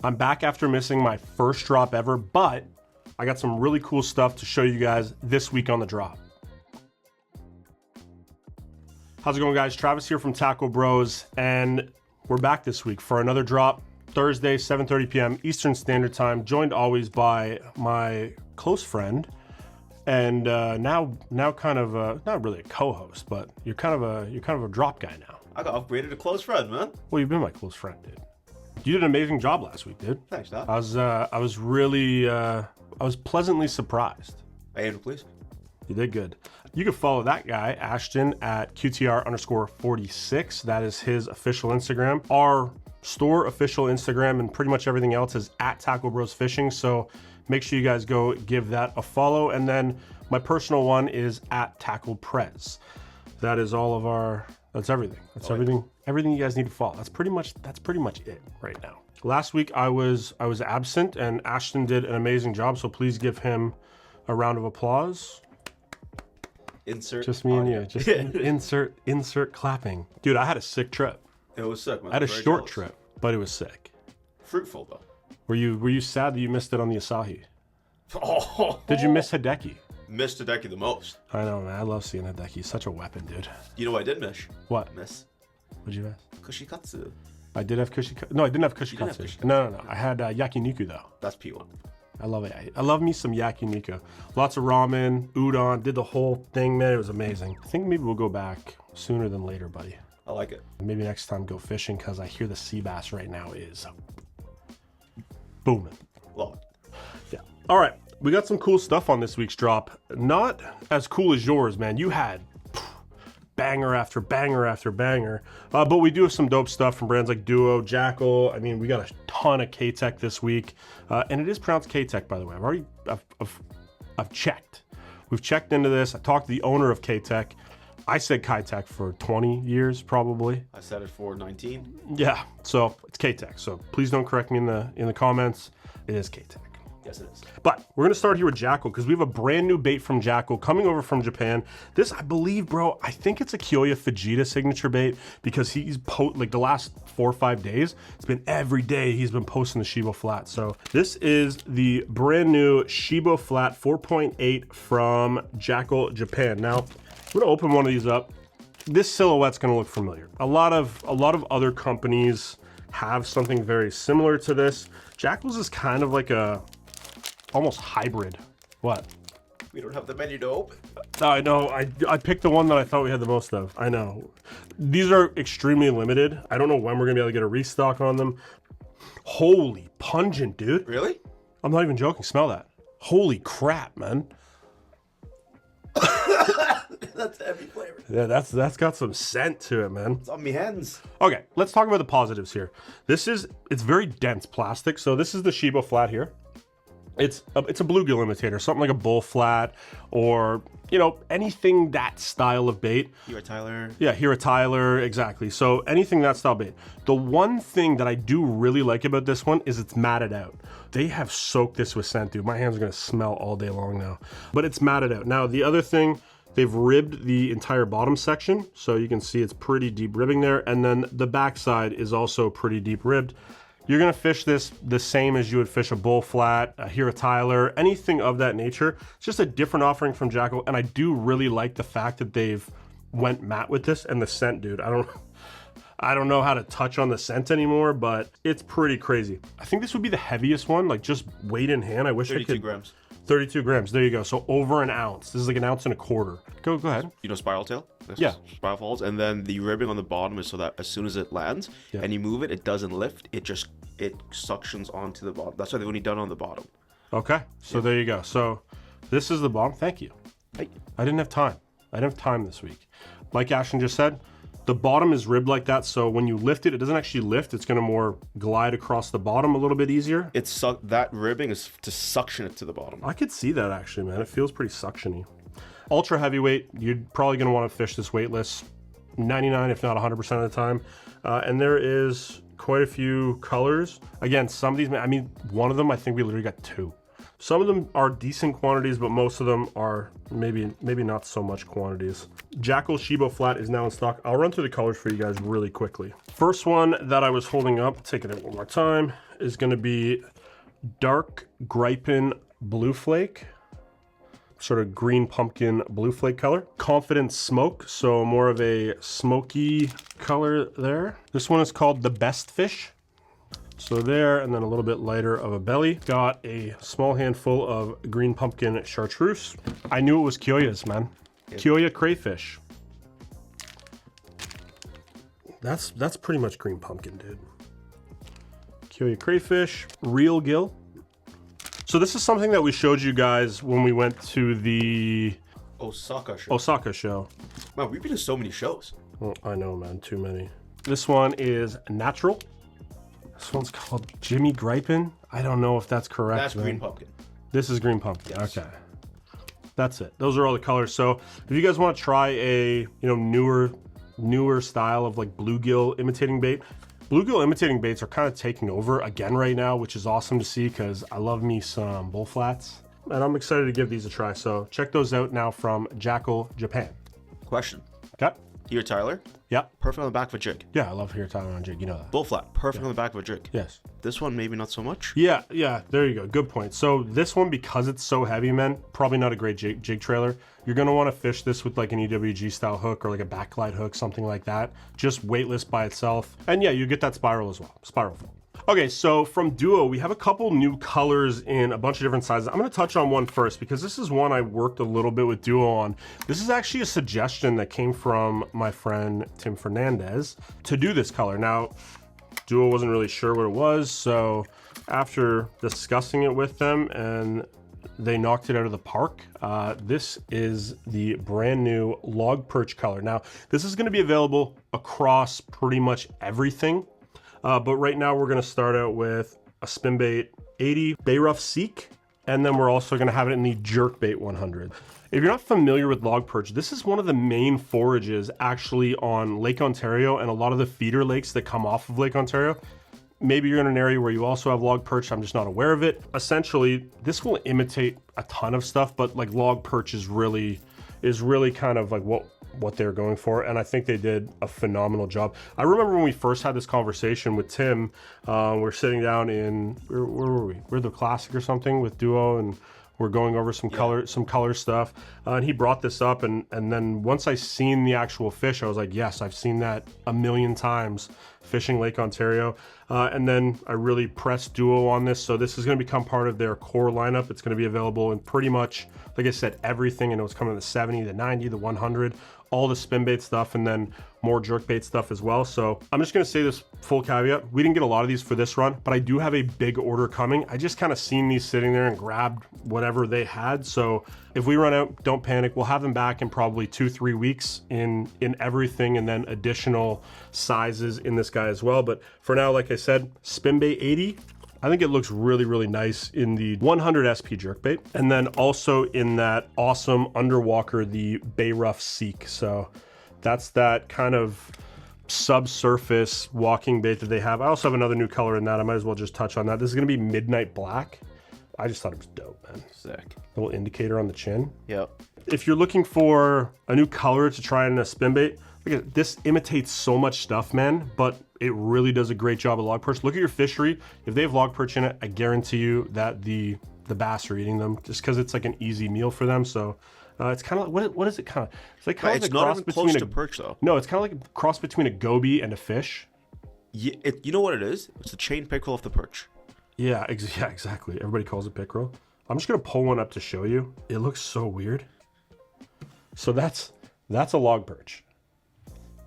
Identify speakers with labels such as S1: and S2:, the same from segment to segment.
S1: I'm back after missing my first drop ever, but I got some really cool stuff to show you guys this week on the drop. How's it going, guys? Travis here from Tacklebros, and we're back this week for another drop. Thursday, 7:30 p.m. Eastern Standard Time, joined always by my close friend, and now kind of not really a co-host, but you're kind of a drop guy now.
S2: I got upgraded to close friend, man.
S1: Well, you've been my close friend, dude. You did an amazing job last week, dude.
S2: Thanks, Doc.
S1: I was really pleasantly surprised.
S2: I am pleased.
S1: You did good. You can follow that guy, Ashton, at QTR_46. That is his official Instagram. Our store official Instagram and pretty much everything else is at Tacklebros Fishing. So make sure you guys go give that a follow. And then my personal one is at Tacklebros. That is all of our, that's everything. That's everything you guys need to follow. That's pretty much it right now. Last week I was absent and Ashton did an amazing job. So please give him a round of applause.
S2: Insert.
S1: Just me and you. Just insert clapping. Dude, I had a sick trip.
S2: It was sick, man.
S1: I had a short trip, but it was sick.
S2: Fruitful, though.
S1: Were you sad that you missed it on the Asahi?
S2: Oh.
S1: Did you miss Hideki?
S2: Missed Hideki the most.
S1: I know, man. I love seeing Hideki. He's such a weapon, dude.
S2: You know what I did miss?
S1: What? What'd you miss?
S2: Kushikatsu.
S1: I did have kushikatsu. No, I didn't have kushikatsu. No. I had yakiniku, though.
S2: That's P1.
S1: I love it. I love me some yakiniku. Lots of ramen, udon, did the whole thing, man. It was amazing. I think maybe we'll go back sooner than later, buddy.
S2: I like it.
S1: Maybe next time go fishing, because I hear the sea bass right now is booming.
S2: Love it.
S1: Yeah. All right. We got some cool stuff on this week's drop. Not as cool as yours, man. You had banger after banger after banger. But we do have some dope stuff from brands like Duo, Jackall. I mean, we got a ton of Keitech this week. And it is pronounced Keitech, by the way. I've checked. We've checked into this. I talked to the owner of Keitech. I said Keitech for 20 years, probably.
S2: I said it for 19.
S1: Yeah, so it's Keitech. So please don't correct me in the comments. It is Keitech.
S2: Yes, it is.
S1: But we're going to start here with Jackall because we have a brand new bait from Jackall coming over from Japan. This, I believe, bro, I think it's a Kyoya Fujita signature bait because he's like the last 4 or 5 days, it's been every day he's been posting the Shibo flat. So this is the brand new Shibo flat 4.8 from Jackall, Japan. Now, I'm going to open one of these up. This silhouette's going to look familiar. A lot of other companies have something very similar to this. Jackall's is kind of like a almost hybrid. What?
S2: We don't have the menu to open.
S1: I know. I picked the one that I thought we had the most of. I know. These are extremely limited. I don't know when we're gonna be able to get a restock on them. Holy pungent, dude.
S2: Really?
S1: I'm not even joking. Smell that. Holy crap, man.
S2: That's heavy flavor.
S1: Yeah, that's got some scent to it, man.
S2: It's on me hands.
S1: Okay, let's talk about the positives here. It's very dense plastic. So this is the Shibo flat here. It's a bluegill imitator, something like a bull flat, or anything that style of bait.
S2: Here, Tyler.
S1: Yeah, here at Tyler, exactly. So anything that style bait. The one thing that I do really like about this one is it's matted out. They have soaked this with scent, dude. My hands are gonna smell all day long now. But it's matted out. Now the other thing, they've ribbed the entire bottom section, so you can see it's pretty deep ribbing there, and then the back side is also pretty deep ribbed. You're gonna fish this the same as you would fish a bull flat, a Hira Tyler, anything of that nature. It's just a different offering from Jackall, and I do really like the fact that they've went matte with this and the scent, dude. I don't know how to touch on the scent anymore, but it's pretty crazy. I think this would be the heaviest one, like just weight in hand. I wish I could.
S2: 32 grams.
S1: 32 grams, there you go. So over an ounce. This is like an ounce and a quarter. Go ahead.
S2: You know spiral tail?
S1: Yeah.
S2: Spiral falls, and then the ribbing on the bottom is so that as soon as it lands and you move it, it doesn't lift. It suctions onto the bottom. That's why they've only done on the bottom.
S1: Okay, so there you go. So this is the bottom. Thank you.
S2: Hey.
S1: I didn't have time. this week. Like Ashton just said, the bottom is ribbed like that, so when you lift it, it doesn't actually lift. It's gonna more glide across the bottom a little bit easier.
S2: That ribbing is to suction it to the bottom.
S1: I could see that actually, man. It feels pretty suctiony. Ultra heavyweight, you're probably gonna wanna fish this weightless 99, if not 100% of the time. And there is quite a few colors. Again, some of these, I mean, one of them, I think we literally got 2. Some of them are decent quantities, but most of them are maybe not so much quantities. Jackall Shibo Flat is now in stock. I'll run through the colors for you guys really quickly. First one that I was holding up, taking it one more time, is going to be dark Gripin Blue Flake, sort of green pumpkin blue flake color. Confident Smoke, so more of a smoky color there. This one is called the Best Fish. So there, and then a little bit lighter of a belly. Got a small handful of green pumpkin chartreuse. I knew it was Kyoya's, man. Yep. Kyoya crayfish. That's pretty much green pumpkin, dude. Kyoya crayfish, real gill. So this is something that we showed you guys when we went to the Osaka show.
S2: Man, we've been to so many shows.
S1: Oh, I know, man, too many. This one is natural. This one's called Jimmy Gripin. I don't know if that's correct.
S2: That's green pumpkin.
S1: This is green pumpkin.
S2: Yes.
S1: Okay. That's it. Those are all the colors. So if you guys want to try a newer style of like bluegill imitating bait, bluegill imitating baits are kind of taking over again right now, which is awesome to see because I love me some bull flats. And I'm excited to give these a try. So check those out now from Jackall, Japan.
S2: Question.
S1: Okay.
S2: Here, Tyler.
S1: Yeah.
S2: Perfect on the back of a jig.
S1: Yeah, I love here Tyler on jig. You know that.
S2: Bull flat. Perfect on the back of a jig.
S1: Yes.
S2: This one, maybe not so much.
S1: Yeah. There you go. Good point. So this one, because it's so heavy, man, probably not a great jig trailer. You're going to want to fish this with like an EWG style hook or like a backglide hook, something like that. Just weightless by itself. And yeah, you get that spiral as well. Spiral flow. Okay, so from Duo, we have a couple new colors in a bunch of different sizes. I'm going to touch on one first because this is one I worked a little bit with Duo on. This is actually a suggestion that came from my friend Tim Fernandez to do this color. Now, Duo wasn't really sure what it was, so after discussing it with them and they knocked it out of the park, this is the brand new log perch color. Now, this is going to be available across pretty much everything. But right now we're going to start out with a Spinbait 80 Bayruf Seek, and then we're also going to have it in the Jerkbait 100. If you're not familiar with log perch, this is one of the main forages actually on Lake Ontario and a lot of the feeder lakes that come off of Lake Ontario. Maybe you're in an area where you also have log perch, I'm just not aware of it. Essentially, this will imitate a ton of stuff, but like log perch is really kind of like what they're going for, and I think they did a phenomenal job. I remember when we first had this conversation with Tim, we're sitting down in where were we? We're the Classic or something with Duo, and we're going over some color stuff, and he brought this up, and then once I seen the actual fish, I was like, yes, I've seen that a million times fishing Lake Ontario. And then I really pressed Duo on this, so this is going to become part of their core lineup. It's going to be available in pretty much, like I said, everything. I know it's coming in the 70, the 90, the 100, all the Spinbait stuff, and then more jerkbait stuff as well. So I'm just going to say this full caveat. We didn't get a lot of these for this run, but I do have a big order coming. I just kind of seen these sitting there and grabbed whatever they had. So if we run out, don't panic. We'll have them back in probably 2-3 weeks in everything, and then additional sizes in this guy as well. But for now, like I said, Spinbait 80. I think it looks really, really nice in the 100 SP jerkbait. And then also in that awesome underwalker, the Bayruf Seek. So that's that kind of subsurface walking bait that they have. I also have another new color in that. I might as well just touch on that. This is going to be Midnight Black. I just thought it was dope, man.
S2: Sick.
S1: Little indicator on the chin.
S2: Yep.
S1: If you're looking for a new color to try in a Spinbait, look at this, imitates so much stuff, man, but it really does a great job of log perch. Look at your fishery. If they have log perch in it, I guarantee you that the bass are eating them just because it's like an easy meal for them. So it's kind of like, what is it kind of? It's like kind of like a cross between
S2: to perch though.
S1: No, it's kind of like a cross between a goby and a fish.
S2: Yeah, you know what it is? It's the chain pickerel off the perch.
S1: Yeah, exactly. Everybody calls it pickerel. I'm just gonna pull one up to show you. It looks so weird. So that's a log perch.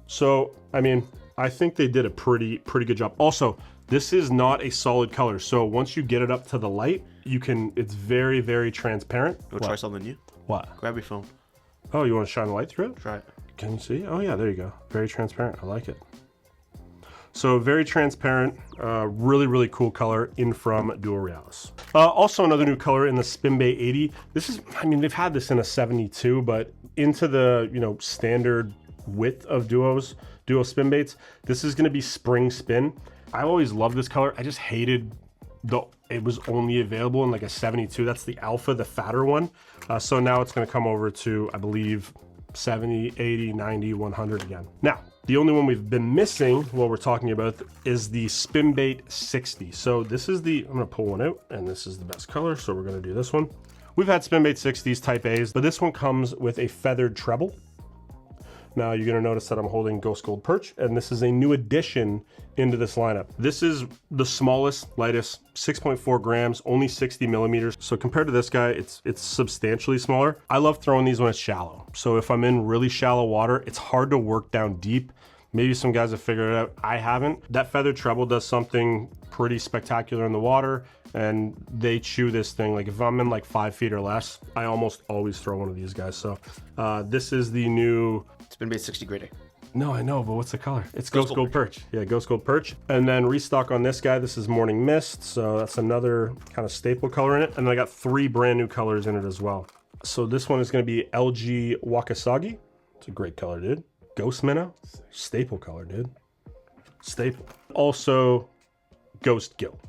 S1: So, I mean, I think they did a pretty good job. Also, this is not a solid color. So once you get it up to the light, it's very, very transparent.
S2: You want to try something new?
S1: What?
S2: Grab your phone.
S1: Oh, you want to shine the light through it?
S2: Try it.
S1: Can you see? Oh yeah, there you go. Very transparent, I like it. So very transparent, really, really cool color in from Duo Realis. Also another new color in the Spinbait 80. This is, I mean, they've had this in a 72, but into the, standard width of Duo Spinbaits, this is gonna be Spring Spin. I always loved this color. I just hated it was only available in like a 72. That's the alpha, the fatter one. So now it's gonna come over to, I believe, 70, 80, 90, 100 again. Now, The only one we've been missing, what we're talking about, is the Spinbait 60. So this is the, I'm gonna pull one out, and this is the best color, so we're gonna do this one. We've had Spinbait 60s type A's, but this one comes with a feathered treble. Now you're gonna notice that I'm holding Ghost Gold Perch, and this is a new addition into this lineup. This is the smallest, lightest, 6.4 grams, only 60 millimeters. So compared to this guy, it's substantially smaller. I love throwing these when it's shallow. So if I'm in really shallow water, it's hard to work down deep. Maybe some guys have figured it out, I haven't. That feathered treble does something pretty spectacular in the water, and they chew this thing. Like if I'm in like 5 feet or less, I almost always throw one of these guys. So this is the new
S2: Spinbait 60 grade A.
S1: No, I know, but what's the color? It's Ghost Gold Perch. Yeah, Ghost Gold Perch. And then restock on this guy, this is Morning Mist, so that's another kind of staple color in it. And then I got 3 brand new colors in it as well. So this one is gonna be LG Wakasagi. It's a great color, dude. Ghost Minnow, staple color, dude. Staple. Also, Ghost Gill.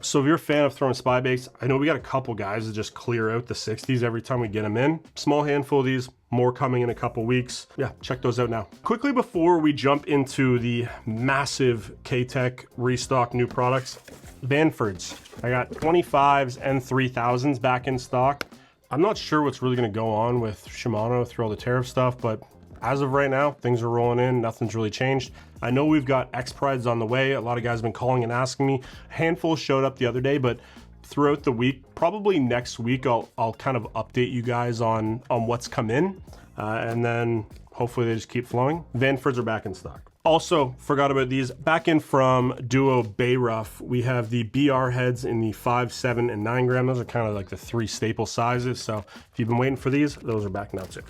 S1: So if you're a fan of throwing spy baits, I know we got a couple guys that just clear out the 60s every time we get them in. Small handful of these, more coming in a couple weeks. Yeah, check those out now. Quickly before we jump into the massive Keitech restock new products, Vanfords. I got 25s and 3000s back in stock. I'm not sure what's really gonna go on with Shimano through all the tariff stuff, but as of right now, things are rolling in, nothing's really changed. I know we've got X Prides on the way. A lot of guys have been calling and asking me. A handful showed up the other day, but throughout the week, probably next week, I'll kind of update you guys on what's come in, and then hopefully they just keep flowing. Vanfords are back in stock. Also, forgot about these. Back in from Duo Bayruf, we have the BR heads in the 5, 7, and 9 gram. Those are kind of like the 3 staple sizes. So if you've been waiting for these, those are back now too.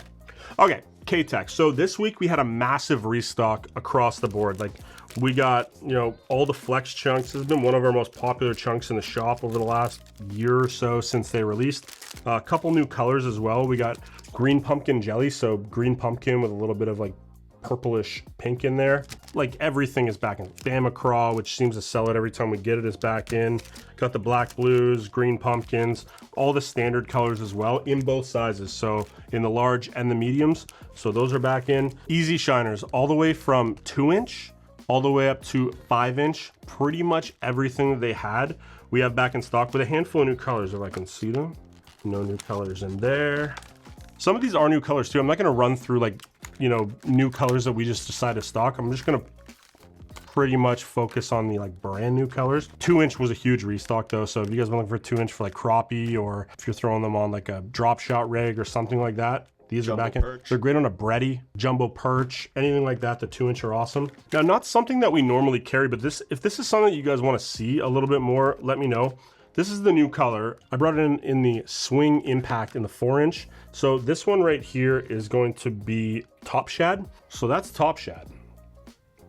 S1: Okay. Keitech. So this week we had a massive restock across the board. Like we got, you know, all the flex chunks. This has been one of our most popular chunks in the shop over the last year or so since they released. A couple new colors as well. We got green pumpkin jelly. So green pumpkin with a little bit of like purplish pink in there. Like everything is back in. Damacraw, which seems to sell it every time we get it, is back in. Got the black blues, green pumpkins, all the standard colors as well in both sizes. So in the large and the mediums. So those are back in. Easy shiners, all the way from 2-inch all the way up to 5-inch. Pretty much everything that they had, we have back in stock with a handful of new colors, if I can see them. No new colors in there. Some of these are new colors too. I'm not gonna run through like, you know, new colors that we just decided to stock. I'm just gonna pretty much focus on the like brand new colors. 2-inch was a huge restock though. So if you guys are looking for 2-inch for like crappie, or if you're throwing them on like a drop shot rig or something like that, these are back in. They're great on a bready, jumbo perch, anything like that. The 2-inch are awesome. Now, not something that we normally carry, but if this is something that you guys want to see a little bit more, let me know. This is the new color. I brought it in the Swing Impact in the 4-inch. So this one right here is going to be Top Shad. So that's Top Shad.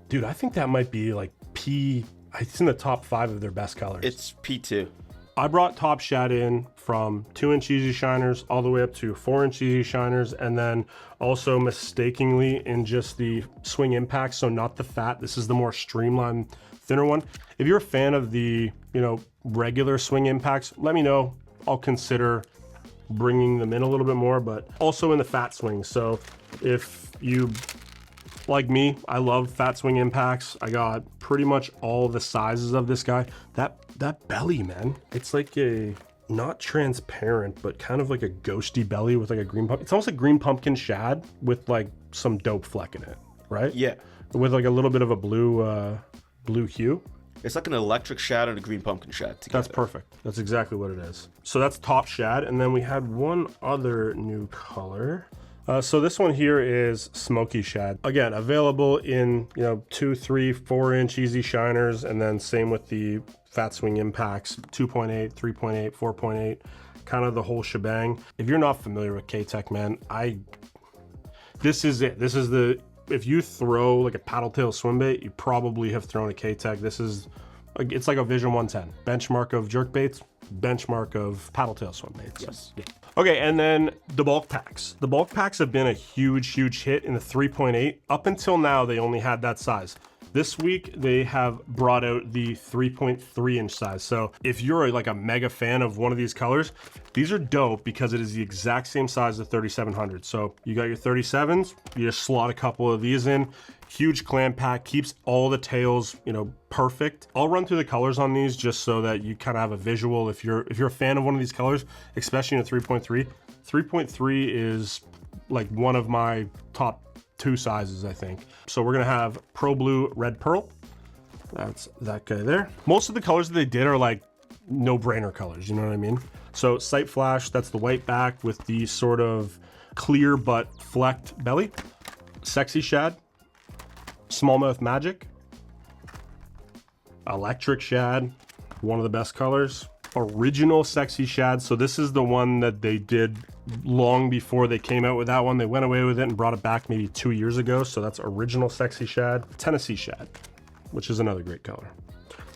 S1: Dude, I think that might be like it's in the top 5 of their best colors.
S2: It's P2.
S1: I brought Top Shad in from 2-inch easy shiners all the way up to 4-inch easy shiners, and then also mistakenly in just the Swing Impact, so not the fat. This is the more streamlined, thinner one. If you're a fan of the, you know, regular Swing Impacts, let me know. I'll consider bringing them in a little bit more, but also in the fat swing. So if you like me, I love fat Swing Impacts. I got pretty much all the sizes of this guy. That belly, man, it's like a, not transparent, but kind of like a ghosty belly with like a green it's almost like green pumpkin shad with like some dope fleck in it, right?
S2: Yeah.
S1: With like a little bit of a blue hue.
S2: It's like an electric shad and a green pumpkin shad together.
S1: That's perfect. That's exactly what it is. So that's Top Shad. And then we had one other new color. So this one here is Smoky Shad. Again, available in, you know, 2, 3, 4-inch easy shiners, and then same with the Fat Swing Impacts, 2.8, 3.8, 4.8, kind of the whole shebang. If you're not familiar with Keitech, man, this is it. This is the, if you throw like a paddle tail swim bait, you probably have thrown a Keitech. This is, it's like a Vision 110. Benchmark of jerk baits, benchmark of paddle tail swim baits.
S2: Yes.
S1: Yeah. Okay, and then the bulk packs. The bulk packs have been a huge hit in the 3.8. Up until now, they only had that size. This week, they have brought out the 3.3 inch size. So if you're like a mega fan of one of these colors, these are dope because it is the exact same size as the 3700. So you got your 37s, you just slot a couple of these in. Huge clam pack, keeps all the tails, you know, perfect. I'll run through the colors on these just so that you kind of have a visual. If you're a fan of one of these colors, especially in a 3.3, 3.3 is like one of my top 2 sizes, I think. So we're gonna have Pro Blue Red Pearl. That's that guy there. Most of the colors that they did are like no-brainer colors, you know what I mean? So Sight Flash, that's the white back with the sort of clear but flecked belly. Sexy Shad, Smallmouth Magic, Electric Shad, one of the best colors. Original Sexy Shad, so this is the one that they did long before they came out with that one. They went away with it and brought it back maybe 2 years ago, so that's Original Sexy Shad. Tennessee Shad, which is another great color.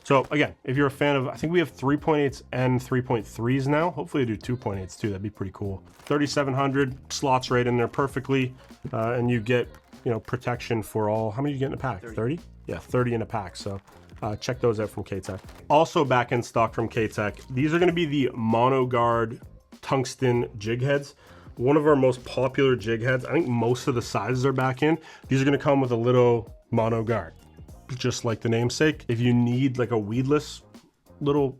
S1: So again, if you're a fan of, I think we have 3.8s and 3.3s now. Hopefully they do 2.8s too, that'd be pretty cool. 3700 slots right in there perfectly, and you get, you know, protection for all, how many you get in a pack? 30? Yeah, 30 in a pack, so check those out from Keitech. Also back in stock from Keitech, these are gonna be the Monoguard Tungsten jig heads. One of our most popular jig heads. I think most of the sizes are back in. These are gonna come with a little Monoguard, just like the namesake. If you need like a weedless little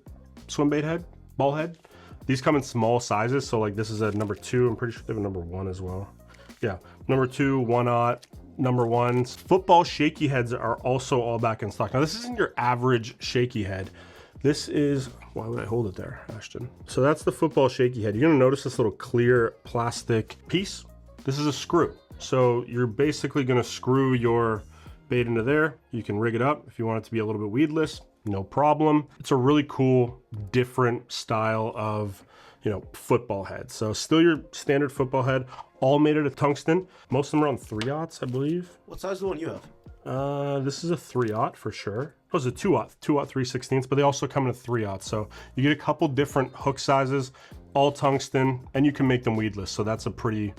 S1: swim bait head, ball head, these come in small sizes. So like this is a number 2. I'm pretty sure they have a number 1 as well. Yeah, number 2, 1/0, number 1s. Football shaky heads are also all back in stock. Now this isn't your average shaky head. This is, why would I hold it there, Ashton? So that's the football shaky head. You're gonna notice this little clear plastic piece. This is a screw. So you're basically gonna screw your bait into there. You can rig it up if you want it to be a little bit weedless, no problem. It's a really cool, different style of, you know, football head. So still your standard football head, all made out of tungsten. Most of them are on 3/0s, I believe.
S2: What size is the one you have?
S1: This is a 3/0 for sure. Oh, it's a 2/0, 3/16, but they also come in a 3/0. So you get a couple different hook sizes, all tungsten, and you can make them weedless. So that's a pretty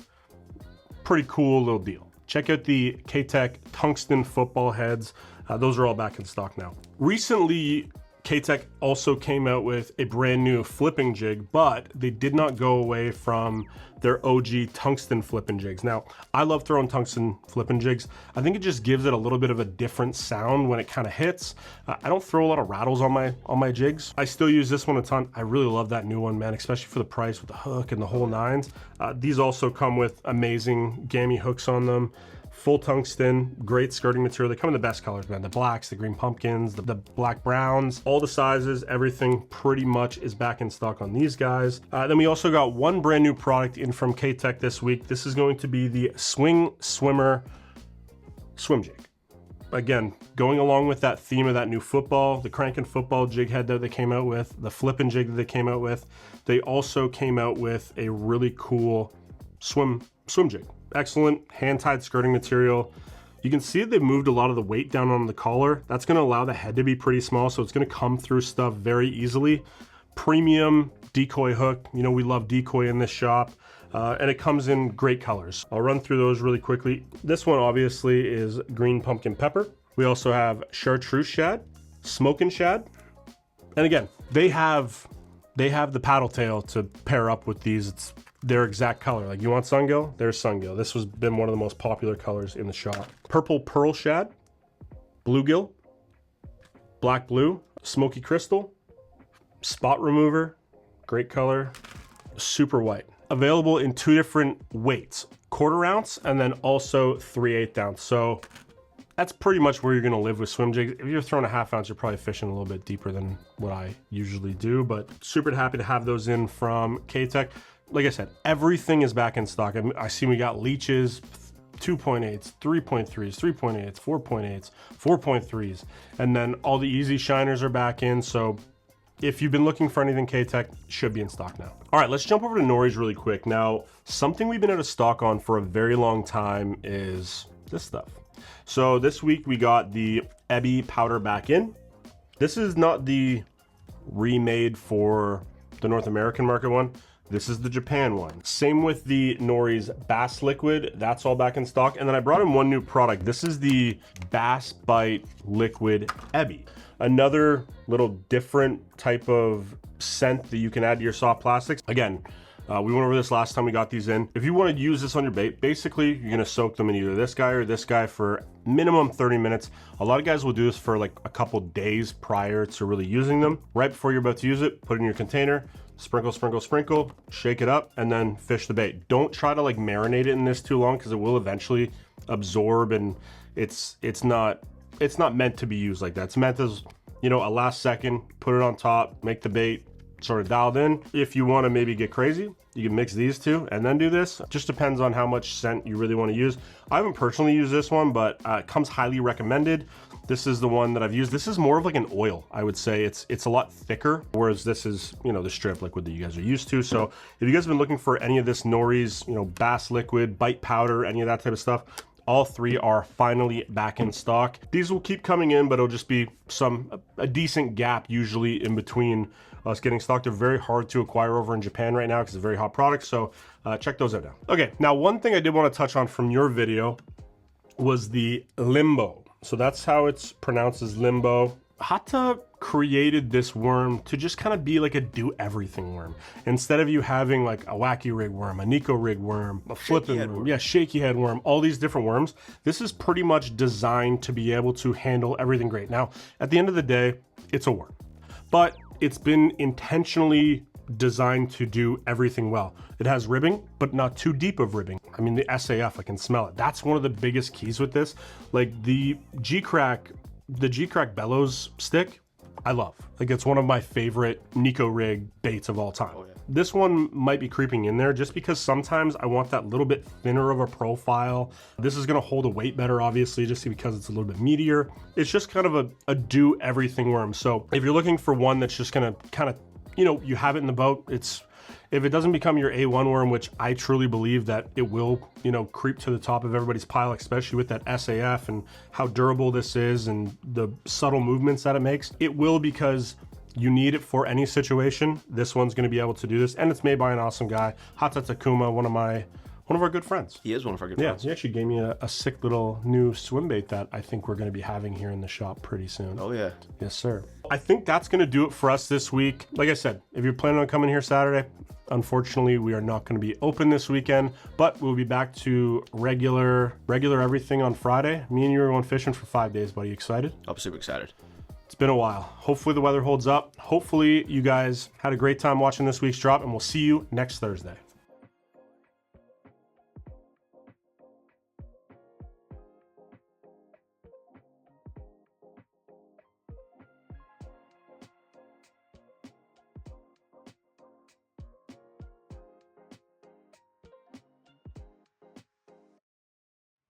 S1: cool little deal. Check out the Keitech tungsten football heads. Those are all back in stock now. Recently, Keitech also came out with a brand new flipping jig, but they did not go away from their OG tungsten flipping jigs. Now, I love throwing tungsten flipping jigs. I think it just gives it a little bit of a different sound when it kind of hits. I don't throw a lot of rattles on my jigs. I still use this one a ton. I really love that new one, man, especially for the price with the hook and the whole nines. These also come with amazing gammy hooks on them. Full tungsten, great skirting material. They come in the best colors, man. The blacks, the green pumpkins, the black browns, all the sizes, everything pretty much is back in stock on these guys. Then we also got one brand new product in from Keitech this week. This is going to be the Swing Swimmer swim jig. Again, going along with that theme of that new football, the cranking football jig head that they came out with, the flipping jig that they came out with, they also came out with a really cool swim jig. Excellent hand-tied skirting material. You can see they've moved a lot of the weight down on the collar. That's gonna allow the head to be pretty small, so it's gonna come through stuff very easily. Premium decoy hook. You know, we love decoy in this shop. And it comes in great colors. I'll run through those really quickly. This one obviously is green pumpkin pepper. We also have chartreuse shad, smoking shad. And again, they have the paddle tail to pair up with these. It's their exact color. Like, you want sungill? There's sungill. This has been one of the most popular colors in the shop. Purple pearl shad, bluegill, black blue, smoky crystal, spot remover, great color, super white. Available in 2 different weights, 1/4 ounce and then also 3/8 ounce. So that's pretty much where you're gonna live with swim jigs. If you're throwing a 1/2 ounce, you're probably fishing a little bit deeper than what I usually do, but super happy to have those in from Keitech. Like I said, everything is back in stock. I see we got leeches, 2.8s, 3.3s, 3.8s, 4.8s, 4.3s, and then all the easy shiners are back in. So if you've been looking for anything Keitech, should be in stock now. All right, let's jump over to Nories really quick. Now, something we've been out of stock on for a very long time is this stuff. So this week we got the Ebby powder back in. This is not the remade for the North American market one. This is the Japan one. Same with the Nories Bass Liquid. That's all back in stock. And then I brought in one new product. This is the Bass Bite Liquid Ebby. Another little different type of scent that you can add to your soft plastics. Again, we went over this last time we got these in. If you want to use this on your bait, basically you're gonna soak them in either this guy or this guy for minimum 30 minutes. A lot of guys will do this for like a couple days prior to really using them. Right before you're about to use it, put it in your container, sprinkle, sprinkle, sprinkle, shake it up, and then fish the bait. Don't try to like marinate it in this too long because it will eventually absorb, and it's not meant to be used like that. It's meant as, you know, a last second, put it on top, make the bait sort of dialed in. If you want to maybe get crazy, you can mix these two and then do this. Just depends on how much scent you really want to use. I haven't personally used this one, but it comes highly recommended. This is the one that I've used. This is more of like an oil, I would say. It's a lot thicker, whereas this is, you know, the strip liquid that you guys are used to. So if you guys have been looking for any of this Nories, you know, Bass Liquid, Bite Powder, any of that type of stuff, all three are finally back in stock. These will keep coming in, but it'll just be a decent gap usually in between us getting stocked. They're very hard to acquire over in Japan right now because it's a very hot product. So check those out now. Okay, now one thing I did want to touch on from your video was the Limbo. So that's how it's pronounced, as Limbo. Hata created this worm to just kind of be like a do-everything worm. Instead of you having like a wacky rig worm, a Nico rig worm, a flipping worm, yeah, shaky head worm, all these different worms, this is pretty much designed to be able to handle everything great. Now, at the end of the day, it's a worm, but it's been intentionally designed to do everything well. It has ribbing, but not too deep of ribbing. I mean, the SAF, I can smell it. That's one of the biggest keys with this. Like the G-Crack bellows stick, I love. Like, it's one of my favorite Nico rig baits of all time. Oh, yeah. This one might be creeping in there just because sometimes I want that little bit thinner of a profile. This is gonna hold a weight better, obviously, just because it's a little bit meatier. It's just kind of a do everything worm. So if you're looking for one that's just gonna kind of, you know, you have it in the boat, if it doesn't become your A1 worm, which I truly believe that it will, you know, creep to the top of everybody's pile, especially with that SAF and how durable this is and the subtle movements that it makes, it will, because you need it for any situation. This one's going to be able to do this, and it's made by an awesome guy, Hata Takuma, one of our good friends.
S2: He is one of our good friends.
S1: Yeah, he actually gave me a sick little new swim bait that I think we're going to be having here in the shop pretty soon.
S2: Oh yeah.
S1: Yes, sir. I think that's going to do it for us this week. Like I said, if you're planning on coming here Saturday, unfortunately, we are not going to be open this weekend, but we'll be back to regular everything on Friday. Me and you are going fishing for 5 days, buddy. Excited?
S2: I'm super excited.
S1: It's been a while. Hopefully the weather holds up. Hopefully you guys had a great time watching this week's drop, and we'll see you next Thursday.